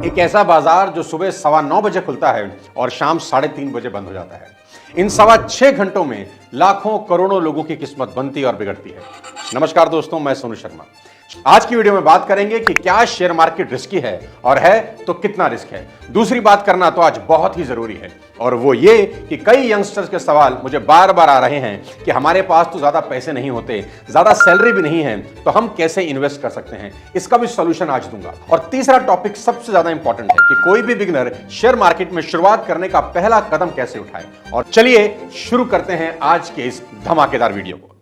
एक ऐसा बाजार जो सुबह 9:15 बजे खुलता है और शाम 3:30 बजे बंद हो जाता है। इन 6.25 घंटों में लाखों करोड़ों लोगों की किस्मत बनती और बिगड़ती है। नमस्कार दोस्तों, मैं सोनू शर्मा। आज की वीडियो में बात करेंगे कि क्या शेयर मार्केट रिस्की है और है तो कितना रिस्क है। दूसरी बात करना तो आज बहुत ही जरूरी है और वो ये कि कई यंगस्टर्स के सवाल मुझे बार बार आ रहे हैं कि हमारे पास तो ज्यादा पैसे नहीं होते, ज्यादा सैलरी भी नहीं है, तो हम कैसे इन्वेस्ट कर सकते हैं। इसका भी सॉल्यूशन आज दूंगा। और तीसरा टॉपिक सबसे ज्यादा इंपॉर्टेंट है कि कोई भी बिगिनर शेयर मार्केट में शुरुआत करने का पहला कदम कैसे उठाए। और चलिए शुरू करते हैं आज के इस धमाकेदार वीडियो को।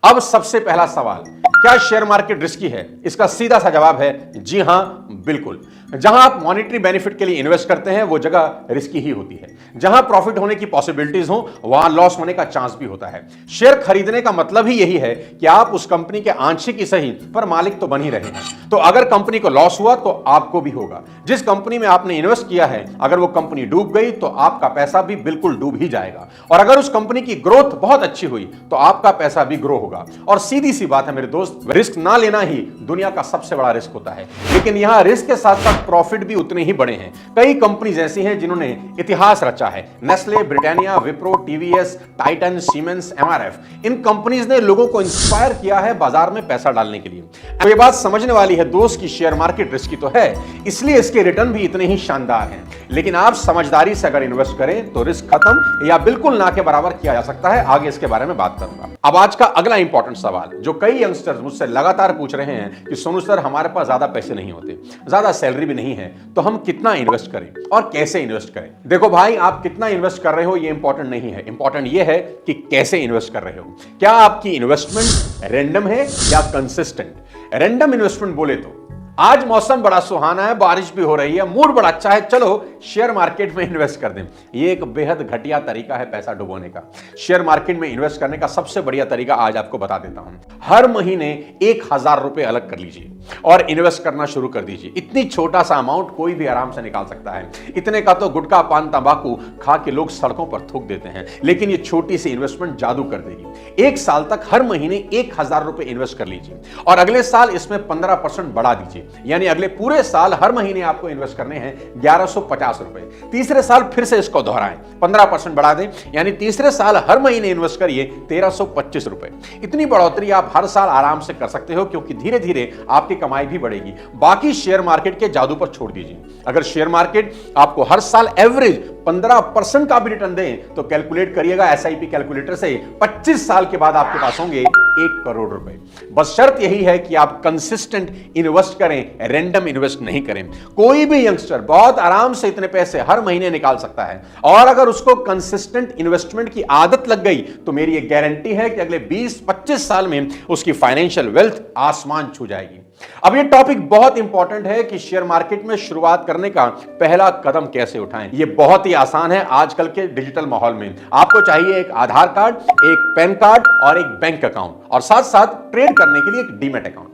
अब सबसे पहला सवाल, क्या शेयर मार्केट रिस्की है? इसका सीधा सा जवाब है जी हां, बिल्कुल। जहां आप मॉनेटरी बेनिफिट के लिए इन्वेस्ट करते हैं वो जगह रिस्की ही होती है। जहां प्रॉफिट होने की पॉसिबिलिटीज हो वहां लॉस होने का चांस भी होता है। शेयर खरीदने का मतलब ही यही है कि आप उस कंपनी के आंशिक ही सही पर मालिक तो बन ही रहे हैं। तो अगर कंपनी को लॉस हुआ तो आपको भी होगा। जिस कंपनी में आपने इन्वेस्ट किया है अगर वो कंपनी डूब गई तो आपका पैसा भी बिल्कुल डूब ही जाएगा। और अगर उस कंपनी की ग्रोथ बहुत अच्छी हुई तो आपका पैसा भी ग्रो होगा। और सीधी सी बात है मेरे दोस्त, रिस्क ना लेना ही दुनिया का सबसे बड़ा रिस्क होता है। लेकिन यहां रिस्क के साथ साथ प्रॉफिट भी उतने ही बड़े हैं। कई कंपनीज ऐसी हैं जिन्होंने इतिहास रचा है। Nestle, Britannia, Wipro, TVS, Titan, Siemens, MRF, इन कंपनीज ने लोगों को इंस्पायर किया है बाजार में पैसा डालने के लिए। तो ये बात समझने वाली है दोस्त कि शेयर मार्केट रिस्की तो है, इसलिए इसके रिटर्न भी इतने ही शानदार हैं। लेकिन आप समझदारी से अगर इन्वेस्ट करें तो रिस्क खत्म या बिल्कुल ना के बराबर किया जा सकता है। आगे इसके बारे में बात करूंगा। अब आज का अगला इंपॉर्टेंट सवाल जो कई यंगस्टर्स मुझसे लगातार पूछ रहे हैं कि सोनू सर, हमारे पास ज्यादा पैसे नहीं होते, ज्यादा सैलरी भी नहीं है, तो हम कितना इन्वेस्ट करें और कैसे इन्वेस्ट करें। देखो भाई, आप कितना इन्वेस्ट कर रहे हो ये इंपॉर्टेंट नहीं है। इंपॉर्टेंट ये है कि कैसे इन्वेस्ट कर रहे हो। क्या आपकी इन्वेस्टमेंट रैंडम है या कंसिस्टेंट? रैंडम इन्वेस्टमेंट बोले तो आज मौसम बड़ा सुहाना है, बारिश भी हो रही है, मूड बड़ा अच्छा है, चलो शेयर मार्केट में इन्वेस्ट कर दें। ये एक बेहद घटिया तरीका है पैसा डुबोने का। शेयर मार्केट में इन्वेस्ट करने का सबसे बढ़िया तरीका आज आपको बता देता हूं। हर महीने 1000 रुपए अलग कर लीजिए और इन्वेस्ट करना शुरू कर दीजिए। इतनी छोटा सा अमाउंट कोई भी आराम से निकाल सकता है। इतने का तो गुटखा, पान, तंबाकू खा के लोग सड़कों पर थूक देते हैं, लेकिन ये छोटी सी इन्वेस्टमेंट जादू कर देगी। 1 साल तक हर महीने 1000 रुपए इन्वेस्ट कर लीजिए और अगले साल इसमें 15% बढ़ा दीजिए। यानी अगले पूरे साल हर महीने आपको इन्वेस्ट करने हैं 1150 रुपए। तीसरे साल फिर से इसको दोहराएं, 15% बढ़ा दें, यानी तीसरे साल हर महीने इन्वेस्ट करिए 1325 रुपए। इतनी बढ़ोतरी आप हर साल आराम से कर सकते हो क्योंकि धीरे धीरे आपकी कमाई भी बढ़ेगी। बाकी शेयर मार्केट के जादू पर छोड़ दीजिए। अगर शेयर मार्केट आपको हर साल एवरेज 15% का भी रिटर्न दें तो कैलकुलेट करिएगा एसआईपी कैलकुलेटर से, 25 साल के बाद आपके पास होंगे 1 करोड़ रुपए। बस शर्त यही है कि आप कंसिस्टेंट इन्वेस्ट करें, रैंडम इन्वेस्ट नहीं करें। कोई भी यंगस्टर बहुत आराम से इतने पैसे हर महीने निकाल सकता है और अगर उसको कंसिस्टेंट इन्वेस्टमेंट की आदत लग गई तो मेरी ये गारंटी है कि अगले 20-25 साल में उसकी फाइनेंशियल वेल्थ आसमान छू जाएगी। अब ये टॉपिक बहुत इंपॉर्टेंट है कि शेयर मार्केट में शुरुआत करने का पहला कदम कैसे उठाएं। ये बहुत ही आसान है। आजकल के डिजिटल माहौल में आपको चाहिए एक आधार कार्ड, एक पैन कार्ड और एक बैंक अकाउंट और साथ साथ ट्रेड करने के लिए एक डीमैट अकाउंट।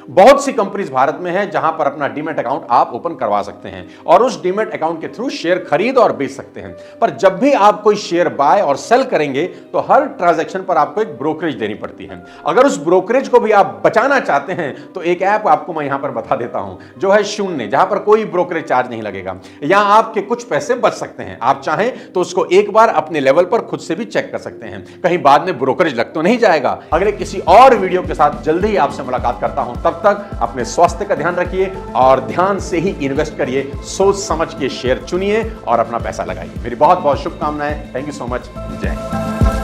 बहुत सी कंपनीज भारत में हैं जहां पर अपना डीमैट अकाउंट आप ओपन करवा सकते हैं और उस डीमैट अकाउंट के थ्रू शेयर खरीद और बेच सकते हैं। पर जब भी आप कोई शेयर बाय और सेल करेंगे तो हर ट्रांजैक्शन पर आपको एक ब्रोकरेज देनी पड़ती है। अगर उस ब्रोकरेज को भी आप बचाना चाहते हैं तो एक ऐप आपको मैं यहां पर बता देता हूं जो है शून्य, जहां पर कोई ब्रोकरेज चार्ज नहीं लगेगा। यहां आपके कुछ पैसे बच सकते हैं। आप चाहें तो उसको एक बार अपने लेवल पर खुद से भी चेक कर सकते हैं, कहीं बाद में ब्रोकरेज लग तो नहीं जाएगा। अगले किसी और वीडियो के साथ जल्दी ही आपसे मुलाकात करता हूं। तब तक अपने स्वास्थ्य का ध्यान रखिए और ध्यान से ही इन्वेस्ट करिए। सोच समझ के शेयर चुनिए और अपना पैसा लगाइए। मेरी बहुत बहुत शुभकामनाएं। Thank you so much. जय हिंद।